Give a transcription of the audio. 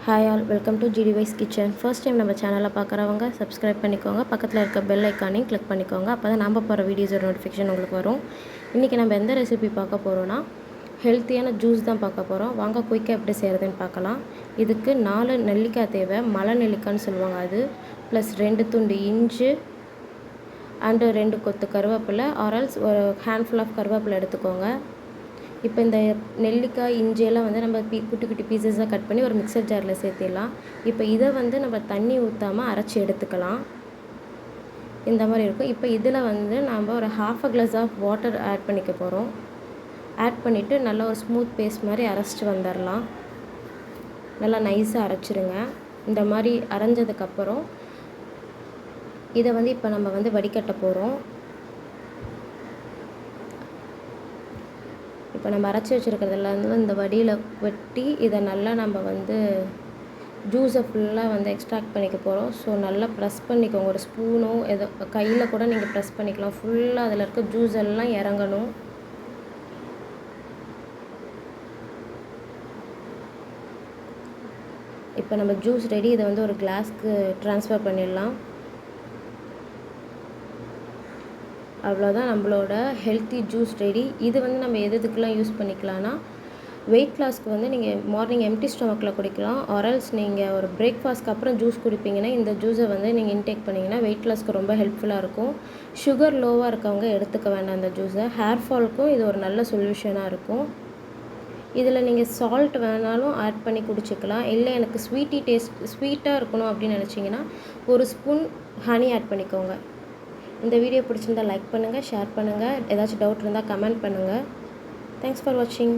Hi all, welcome to ஜிடிவைஸ் kitchen. First time நம்ம சேனலில் பார்க்குறவங்க சப்ஸ்கிரைப் பண்ணிக்கோங்க. பக்கத்தில் இருக்க பெல் ஐக்கானையும் கிளிக் பண்ணிக்கோங்க. அப்போ தான் நம்ம போகிற வீடியோஸோட நோட்டிஃபிகேஷன் உங்களுக்கு வரும். இன்றைக்கி நம்ம எந்த ரெசிபி பார்க்க போகிறோன்னா ஹெல்த்தியான ஜூஸ் தான் பார்க்க போகிறோம். வாங்க குயிக்காக எப்படி செய்கிறதுன்னு பார்க்கலாம். இதுக்கு 4 நெல்லிக்காய் தேவை. மலை நெல்லிக்காய்னு சொல்லுவாங்க அது. ப்ளஸ் 2 துண்டு இஞ்சி அண்டு 2 கொத்து கருவேப்பிலை ஆர்எல்ஸ் ஒரு ஹேண்ட்ஃபுல் ஆஃப் கருவேப்பிலை எடுத்துக்கோங்க. இப்போ இந்த நெல்லிக்காய் இஞ்சியெல்லாம் வந்து நம்ம குட்டி குட்டி பீசஸாக கட் பண்ணி ஒரு மிக்சர் ஜாரில் சேர்த்திடலாம். இப்போ இதை வந்து நம்ம தண்ணி ஊற்றாமல் அரைச்சி எடுத்துக்கலாம். இந்த மாதிரி இருக்கும். இப்போ இதில் வந்து நம்ம ஒரு ½ கிளாஸ் ஆஃப் வாட்டர் ஆட் பண்ணிக்க போகிறோம். ஆட் பண்ணிவிட்டு நல்லா ஒரு ஸ்மூத் பேஸ்ட் மாதிரி அரைச்சிட்டு வந்துடலாம். நல்லா நைஸாக அரைச்சிருங்க. இந்த மாதிரி அரைஞ்சதுக்கப்புறம் இதை வந்து இப்போ நம்ம வந்து வடிகட்ட போகிறோம். இப்போ நம்ம அரைச்சி வச்சுருக்கிறதுல வந்து இந்த வடியில் வெட்டி இதை நல்லா நம்ம வந்து ஜூஸை ஃபுல்லாக வந்து எக்ஸ்ட்ராக்ட் பண்ணிக்க போகிறோம். ஸோ நல்லா ப்ரெஸ் பண்ணிக்கோங்க. ஒரு ஸ்பூனோ ஏதோ கையில் கூட நீங்கள் ப்ரெஸ் பண்ணிக்கலாம். ஃபுல்லாக அதில் இருக்க ஜூஸ் எல்லாம் இறங்கணும். இப்போ நம்ம ஜூஸ் ரெடி. இதை வந்து ஒரு கிளாஸ்க்கு ட்ரான்ஸ்ஃபர் பண்ணிடலாம். அவ்வளோதான், நம்மளோட ஹெல்த்தி ஜூஸ் ரெடி. இது வந்து நம்ம எதுக்கெலாம் யூஸ் பண்ணிக்கலாம்னா, வெயிட் லாஸ்க்கு வந்து நீங்கள் மார்னிங் எம்டி ஸ்டொமக்கில் குடிக்கலாம். ஆர்எல்ஸ் நீங்கள் ஒரு பிரேக்ஃபாஸ்ட்க்கு அப்புறம் ஜூஸ் குடிப்பீங்கன்னா இந்த ஜூஸை வந்து நீங்கள் இன்டேக் பண்ணிங்கன்னா வெயிட் லாஸ்க்கு ரொம்ப ஹெல்ப்ஃபுல்லாக இருக்கும். சுகர் லோவாக இருக்கவங்க எடுத்துக்க வேண்டாம் இந்த ஜூஸை. ஹேர் ஃபால்க்கும் இது ஒரு நல்ல சொல்யூஷனாக இருக்கும். இதில் நீங்கள் சால்ட் வேணாலும் ஆட் பண்ணி குடிச்சிக்கலாம். இல்லை எனக்கு ஸ்வீட்டாக இருக்கணும் அப்படின்னு நினச்சிங்கன்னா ஒரு ஸ்பூன் ஹனி ஆட் பண்ணிக்கோங்க. இந்த வீடியோ பிடிச்சிருந்தால் லைக் பண்ணுங்கள், ஷேர் பண்ணுங்கள். ஏதாச்சும் டவுட் இருந்தால் கமெண்ட் பண்ணுங்கள். தேங்க்ஸ் ஃபார் வாட்சிங்.